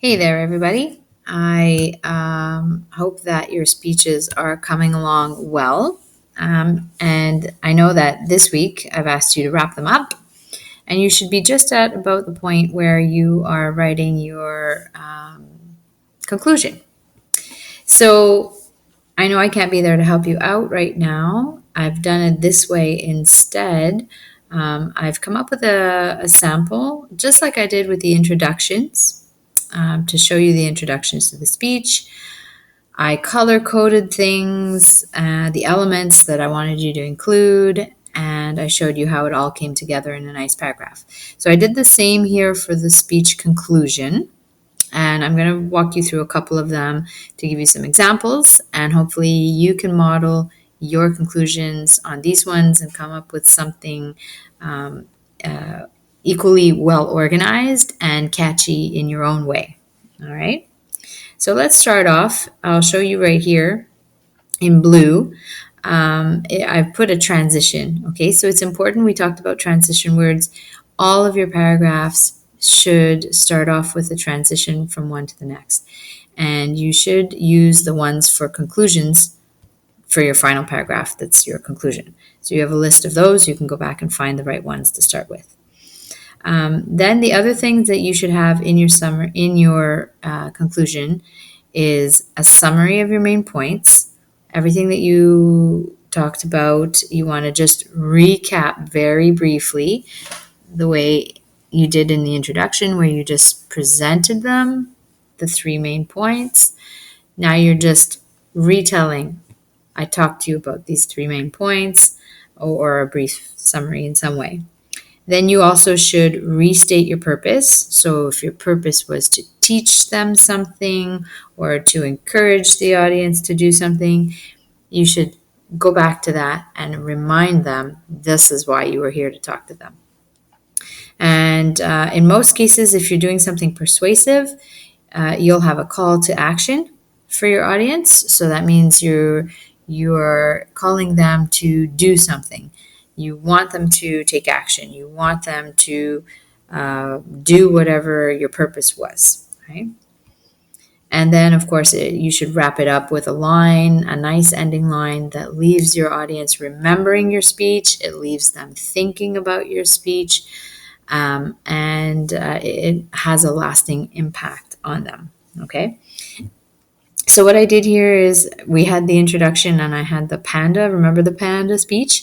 Hey there, everybody. I hope that your speeches are coming along well. And I know that this week I've asked you to wrap them up, and you should be just at about the point where you are writing your conclusion. So I know I can't be there to help you out right now. I've done it this way instead. I've come up with a sample, just like I did with the introductions, to show you the introductions to the speech. I color coded things, the elements that I wanted you to include, and I showed you how it all came together in a nice paragraph. So I did the same here for the speech conclusion. And I'm going to walk you through a couple of them to give you some examples, and hopefully you can model your conclusions on these ones and come up with something um, uh, equally well organized and catchy in your own way. All right. So let's start off. I'll show you right here in blue. I've put a transition. Okay, so it's important. We talked about transition words. All of your paragraphs should start off with a transition from one to the next. And you should use the ones for conclusions for your final paragraph. That's your conclusion. So you have a list of those. You can go back and find the right ones to start with. Then the other things that you should have in your conclusion is a summary of your main points. Everything that you talked about, you want to just recap very briefly the way you did in the introduction, where you just presented them, the three main points. Now you're just retelling. I talked to you about these three main points, or a brief summary in some way. Then you also should restate your purpose. So if your purpose was to teach them something or to encourage the audience to do something, you should go back to that and remind them this is why you were here to talk to them. And in most cases, if you're doing something persuasive, you'll have a call to action for your audience. So that means you're calling them to do something. You want them to take action. You want them to do whatever your purpose was, right? And then, of course, you should wrap it up with a nice ending line that leaves your audience remembering your speech. It leaves them thinking about your speech, and it has a lasting impact on them, okay? So what I did here is we had the introduction and I had the panda. Remember the panda speech?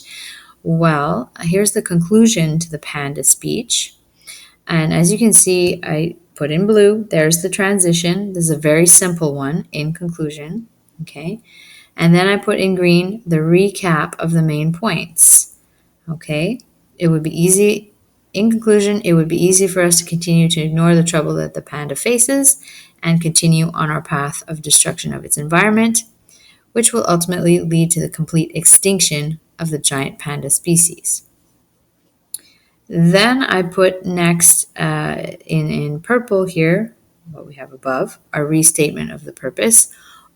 Well, here's the conclusion to the panda speech. And as you can see, I put in blue, there's the transition. This is a very simple one in conclusion, okay? And then I put in green the recap of the main points, okay? It would be easy, in conclusion, it would be easy for us to continue to ignore the trouble that the panda faces and continue on our path of destruction of its environment, which will ultimately lead to the complete extinction of the giant panda species. Then I put next in purple here, what we have above, a restatement of the purpose,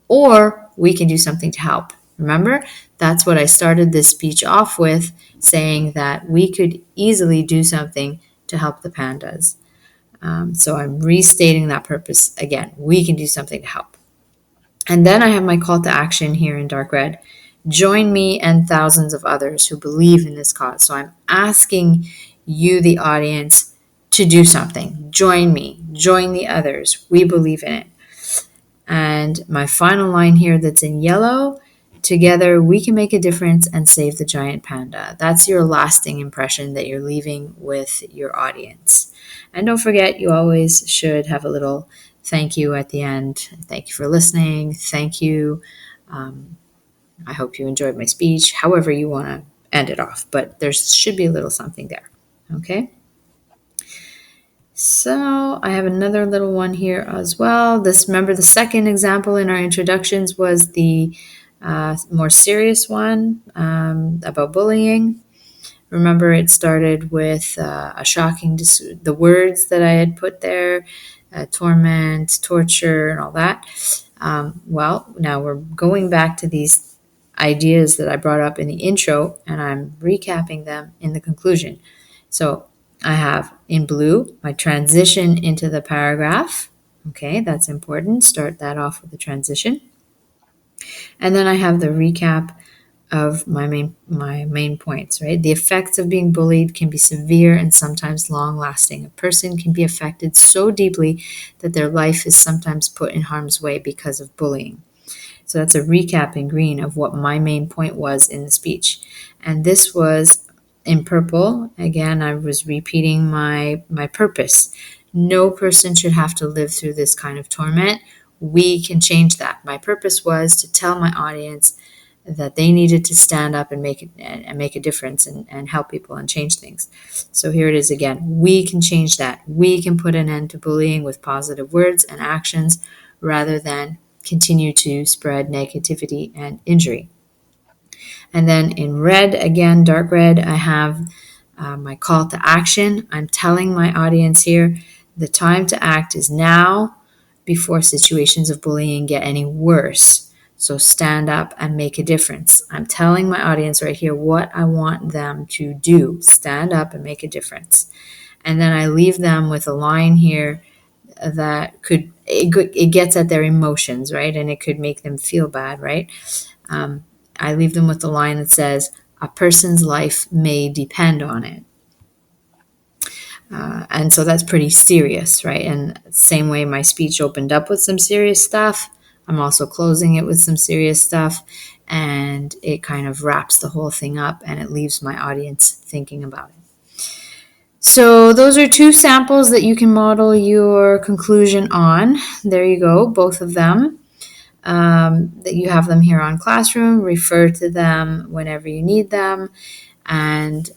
or we can do something to help. Remember, that's what I started this speech off with, saying that we could easily do something to help the pandas. So I'm restating that purpose again. We can do something to help. And then I have my call to action here in dark red. Join me and thousands of others who believe in this cause. So I'm asking you, the audience, to do something. Join me. Join the others. We believe in it. And my final line here that's in yellow, together we can make a difference and save the giant panda. That's your lasting impression that you're leaving with your audience. And don't forget, you always should have a little thank you at the end. Thank you for listening. Thank you. I hope you enjoyed my speech, however you want to end it off, but there should be a little something there. Okay. So I have another little one here as well. Remember the second example in our introductions was the more serious one about bullying. Remember, it started with a shocking, the words that I had put there, torment, torture, and all that. Well, now we're going back to these ideas that I brought up in the intro, and I'm recapping them in the conclusion. So I have in blue my transition into the paragraph. Okay, that's important. Start that off with a transition. And then I have the recap of my main points, right? The effects of being bullied can be severe and sometimes long lasting. A person can be affected so deeply that their life is sometimes put in harm's way because of bullying. So that's a recap in green of what my main point was in the speech. And this was in purple. Again, I was repeating my purpose. No person should have to live through this kind of torment. We can change that. My purpose was to tell my audience that they needed to stand up and make a difference and help people and change things. So here it is again. We can change that. We can put an end to bullying with positive words and actions rather than continue to spread negativity and injury. And then in red, again, dark red, I have my call to action. I'm telling my audience here the time to act is now before situations of bullying get any worse. So stand up and make a difference. I'm telling my audience right here what I want them to do. Stand up and make a difference. And then I leave them with a line here that it gets at their emotions, right? And it could make them feel bad, right? I leave them with the line that says, a person's life may depend on it. And so that's pretty serious, right? And same way my speech opened up with some serious stuff, I'm also closing it with some serious stuff. And it kind of wraps the whole thing up and it leaves my audience thinking about it. So those are two samples that you can model your conclusion on. There you go, both of them. That you have them here on Classroom. Refer to them whenever you need them, and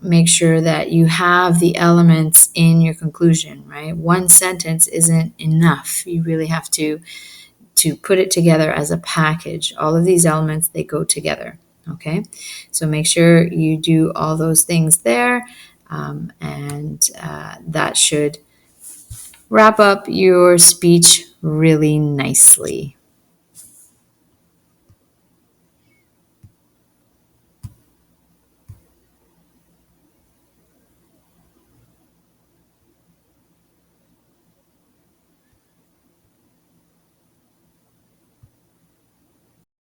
make sure that you have the elements in your conclusion, right? One sentence isn't enough. You really have to put it together as a package. All of these elements, they go together, okay? So make sure you do all those things there, and that should wrap up your speech really nicely.